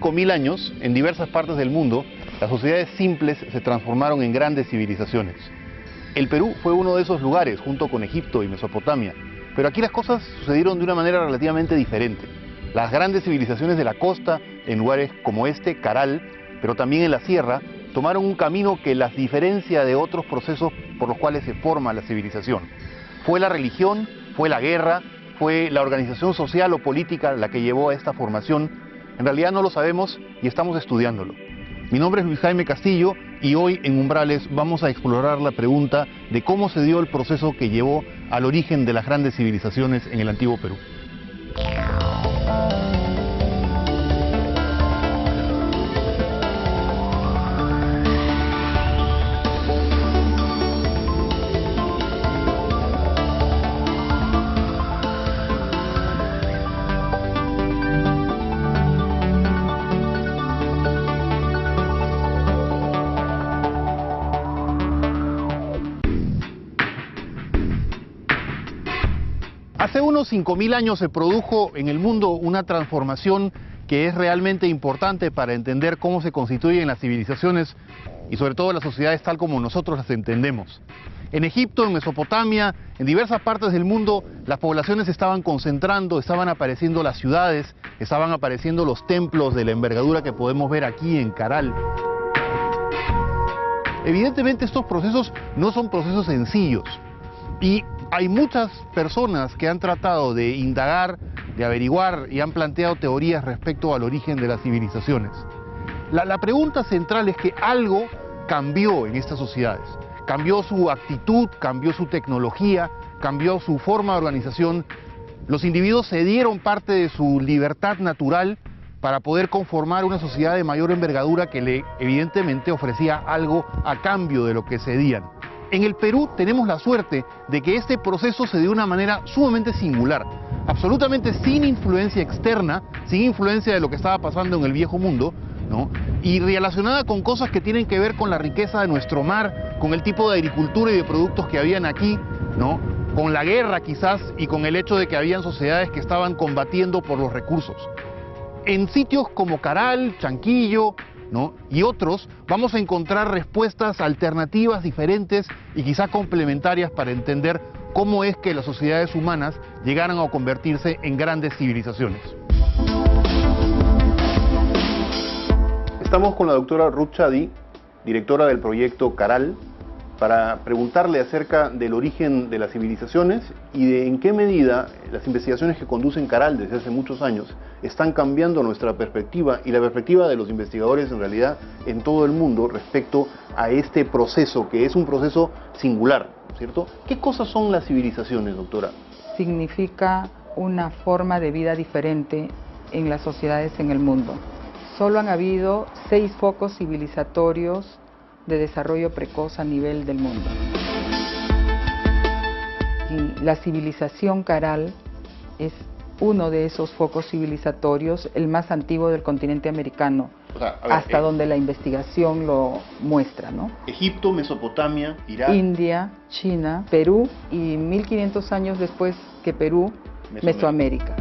5.000 años, en diversas partes del mundo, las sociedades simples se transformaron en grandes civilizaciones. El Perú fue uno de esos lugares, junto con Egipto y Mesopotamia, pero aquí las cosas sucedieron de una manera relativamente diferente. Las grandes civilizaciones de la costa, en lugares como este, Caral, pero también en la sierra, tomaron un camino que las diferencia de otros procesos por los cuales se forma la civilización. Fue la religión, fue la guerra, fue la organización social o política la que llevó a esta formación. En realidad no lo sabemos y estamos estudiándolo. Mi nombre es Luis Jaime Castillo y hoy en Umbrales vamos a explorar la pregunta de cómo se dio el proceso que llevó al origen de las grandes civilizaciones en el antiguo Perú. Hace unos 5.000 años se produjo en el mundo una transformación que es realmente importante para entender cómo se constituyen las civilizaciones y sobre todo las sociedades tal como nosotros las entendemos. En Egipto, en Mesopotamia, en diversas partes del mundo, las poblaciones se estaban concentrando, estaban apareciendo las ciudades, estaban apareciendo los templos de la envergadura que podemos ver aquí en Caral. Evidentemente estos procesos no son procesos sencillos y hay muchas personas que han tratado de indagar, de averiguar y han planteado teorías respecto al origen de las civilizaciones. La pregunta central es que algo cambió en estas sociedades. Cambió su actitud, cambió su tecnología, cambió su forma de organización. Los individuos cedieron parte de su libertad natural para poder conformar una sociedad de mayor envergadura que le evidentemente ofrecía algo a cambio de lo que cedían. En el Perú tenemos la suerte de que este proceso se dio de una manera sumamente singular, absolutamente sin influencia externa, sin influencia de lo que estaba pasando en el viejo mundo, ¿no? Y relacionada con cosas que tienen que ver con la riqueza de nuestro mar, con el tipo de agricultura y de productos que habían aquí, ¿no? Con la guerra quizás y con el hecho de que habían sociedades que estaban combatiendo por los recursos. En sitios como Caral, Chanquillo, ¿no? y otros, vamos a encontrar respuestas alternativas, diferentes y quizá complementarias para entender cómo es que las sociedades humanas llegaron a convertirse en grandes civilizaciones. Estamos con la doctora Ruth Chadi, directora del proyecto Caral, para preguntarle acerca del origen de las civilizaciones y de en qué medida las investigaciones que conducen Caral desde hace muchos años están cambiando nuestra perspectiva y la perspectiva de los investigadores en realidad en todo el mundo respecto a este proceso, que es un proceso singular, ¿cierto? ¿Qué cosas son las civilizaciones, doctora? Significa una forma de vida diferente en las sociedades en el mundo. Solo han habido 6 focos civilizatorios de desarrollo precoz a nivel del mundo. Y la civilización Caral es uno de esos focos civilizatorios, el más antiguo del continente americano, hasta donde la investigación lo muestra, ¿no? Egipto, Mesopotamia, Irak, India, China, Perú y 1500 años después que Perú, Mesoamérica.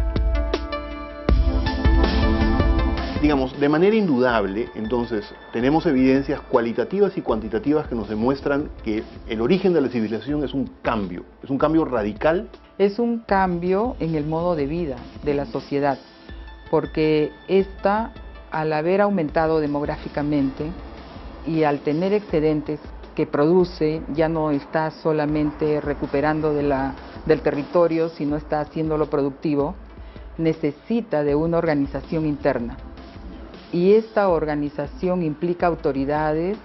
Digamos, de manera indudable, entonces, tenemos evidencias cualitativas y cuantitativas que nos demuestran que el origen de la civilización es un cambio radical. Es un cambio en el modo de vida de la sociedad, porque esta, al haber aumentado demográficamente y al tener excedentes que produce, ya no está solamente recuperando del territorio, sino está haciéndolo productivo, necesita de una organización interna. Y esta organización implica autoridades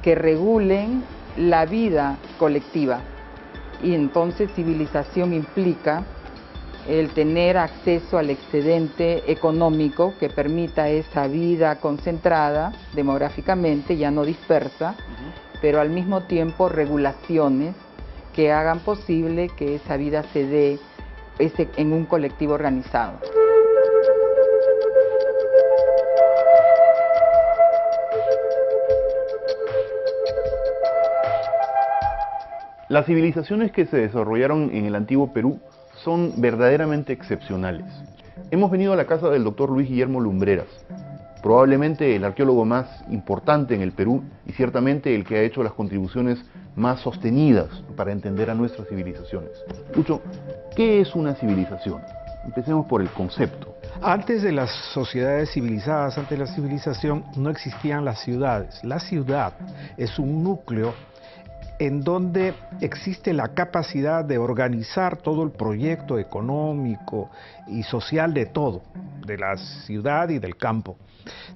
que regulen la vida colectiva. Y entonces civilización implica el tener acceso al excedente económico que permita esa vida concentrada demográficamente, ya no dispersa, pero al mismo tiempo regulaciones que hagan posible que esa vida se dé en un colectivo organizado. Las civilizaciones que se desarrollaron en el antiguo Perú son verdaderamente excepcionales. Hemos venido a la casa del doctor Luis Guillermo Lumbreras, probablemente el arqueólogo más importante en el Perú y ciertamente el que ha hecho las contribuciones más sostenidas para entender a nuestras civilizaciones. Lucho, ¿qué es una civilización? Empecemos por el concepto. Antes de las sociedades civilizadas, antes de la civilización, no existían las ciudades. La ciudad es un núcleo en donde existe la capacidad de organizar todo el proyecto económico y social de todo, de la ciudad y del campo.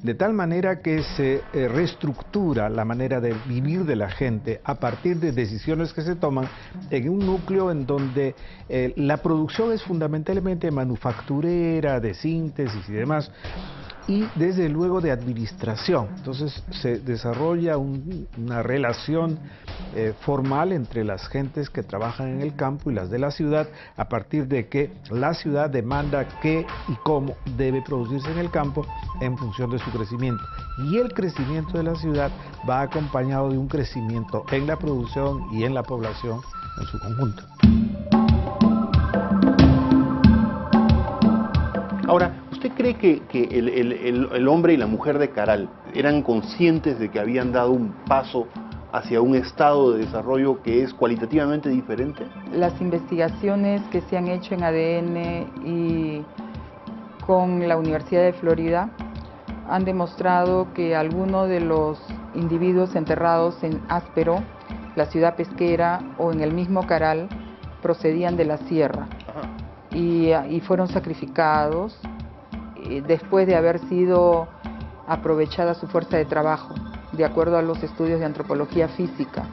De tal manera que se reestructura la manera de vivir de la gente a partir de decisiones que se toman en un núcleo en donde la producción es fundamentalmente manufacturera, de síntesis y demás, y desde luego de administración. Entonces se desarrolla una relación formal entre las gentes que trabajan en el campo y las de la ciudad, a partir de que la ciudad demanda qué y cómo debe producirse en el campo en función de su crecimiento. Y el crecimiento de la ciudad va acompañado de un crecimiento en la producción y en la población en su conjunto. Ahora, ¿usted cree que el hombre y la mujer de Caral eran conscientes de que habían dado un paso hacia un estado de desarrollo que es cualitativamente diferente? Las investigaciones que se han hecho en ADN y con la Universidad de Florida han demostrado que algunos de los individuos enterrados en Áspero, la ciudad pesquera, o en el mismo Caral, procedían de la sierra. Y fueron sacrificados después de haber sido aprovechada su fuerza de trabajo, de acuerdo a los estudios de antropología física.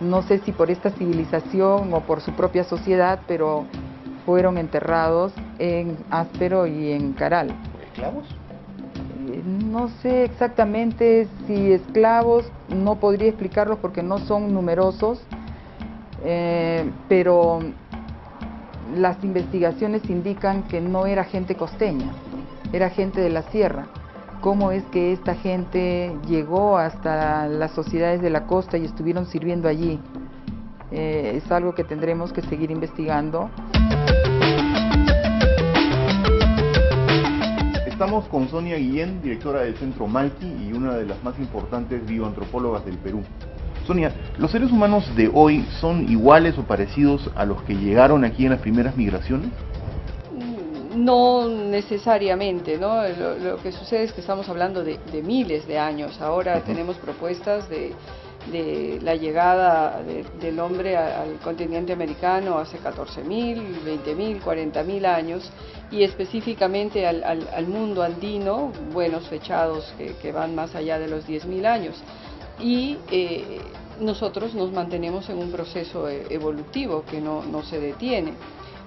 No sé si por esta civilización o por su propia sociedad, pero fueron enterrados en Áspero y en Caral. ¿Esclavos? No sé exactamente si esclavos, no podría explicarlos porque no son numerosos, pero las investigaciones indican que no era gente costeña, era gente de la sierra. ¿Cómo es que esta gente llegó hasta las sociedades de la costa y estuvieron sirviendo allí? Es algo que tendremos que seguir investigando. Estamos con Sonia Guillén, directora del Centro Malqui y una de las más importantes bioantropólogas del Perú. Sonia, ¿los seres humanos de hoy son iguales o parecidos a los que llegaron aquí en las primeras migraciones? No necesariamente, ¿no? Lo que sucede es que estamos hablando de miles de años. Ahora tenemos propuestas de la llegada del hombre al continente americano hace 14.000, 20.000, 40.000 años, y específicamente al mundo andino, buenos fechados que van más allá de los 10.000 años. Y nosotros nos mantenemos en un proceso evolutivo que no se detiene.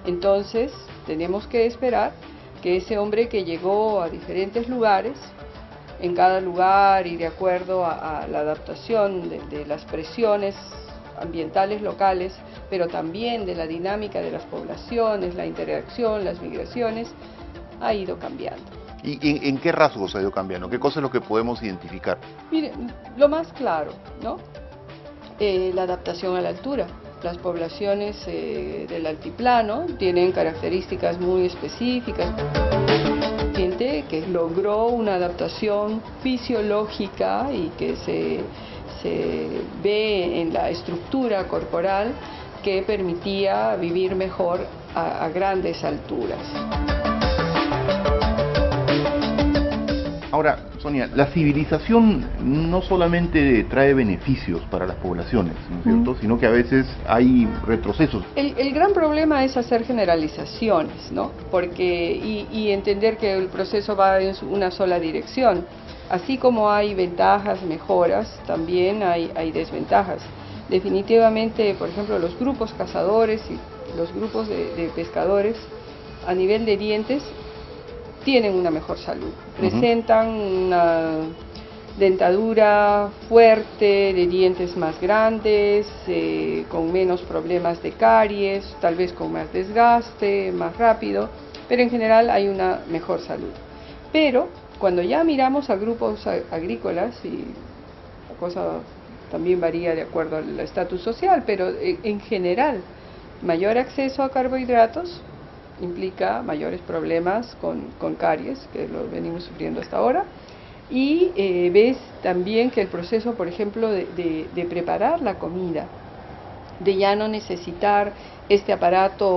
Entonces tenemos que esperar que ese hombre que llegó a diferentes lugares, en cada lugar y de acuerdo a la adaptación de las presiones ambientales locales, pero también de la dinámica de las poblaciones, la interacción, las migraciones, ha ido cambiando. ¿Y en qué rasgos ha ido cambiando? ¿Qué cosa es lo que podemos identificar? Mire, lo más claro, ¿no? La adaptación a la altura. Las poblaciones del altiplano tienen características muy específicas. Gente que logró una adaptación fisiológica y que se ve en la estructura corporal que permitía vivir mejor a grandes alturas. Ahora, Sonia, la civilización no solamente trae beneficios para las poblaciones, ¿no es cierto?, sino que a veces hay retrocesos. El gran problema es hacer generalizaciones, ¿no? Porque, y entender que el proceso va en una sola dirección. Así como hay ventajas, mejoras, también hay desventajas. Definitivamente, por ejemplo, los grupos cazadores y los grupos de pescadores, a nivel de dientes, tienen una mejor salud, presentan una dentadura fuerte, de dientes más grandes, con menos problemas de caries, tal vez con más desgaste, más rápido, pero en general hay una mejor salud. Pero cuando ya miramos a grupos agrícolas, y la cosa también varía de acuerdo al estatus social, pero en general, mayor acceso a carbohidratos implica mayores problemas con caries, que lo venimos sufriendo hasta ahora, Y ves también que el proceso, por ejemplo, de preparar la comida, de ya no necesitar este aparato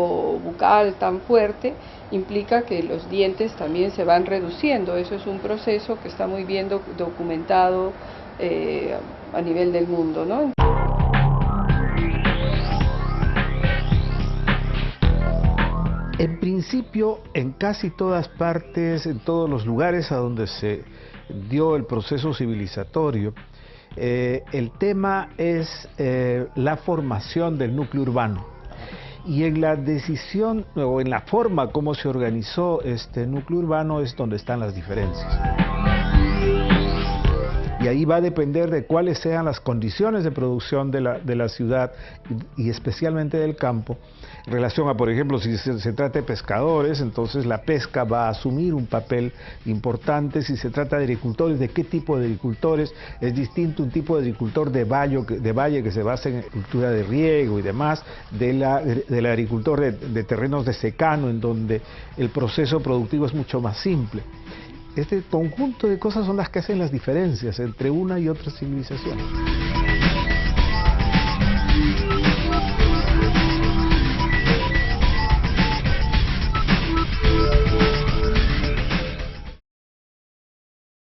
bucal tan fuerte, implica que los dientes también se van reduciendo. Eso es un proceso que está muy bien documentado a nivel del mundo, ¿no? En principio, en casi todas partes, en todos los lugares a donde se dio el proceso civilizatorio, el tema es la formación del núcleo urbano. Y en la decisión o en la forma como se organizó este núcleo urbano es donde están las diferencias. Y ahí va a depender de cuáles sean las condiciones de producción de la ciudad y especialmente del campo, en relación a, por ejemplo, si se trata de pescadores, entonces la pesca va a asumir un papel importante. Si se trata de agricultores, ¿de qué tipo de agricultores? Es distinto un tipo de agricultor de valle que se basa en cultura de riego y demás, del agricultor de terrenos de secano, en donde el proceso productivo es mucho más simple. Este conjunto de cosas son las que hacen las diferencias entre una y otra civilización.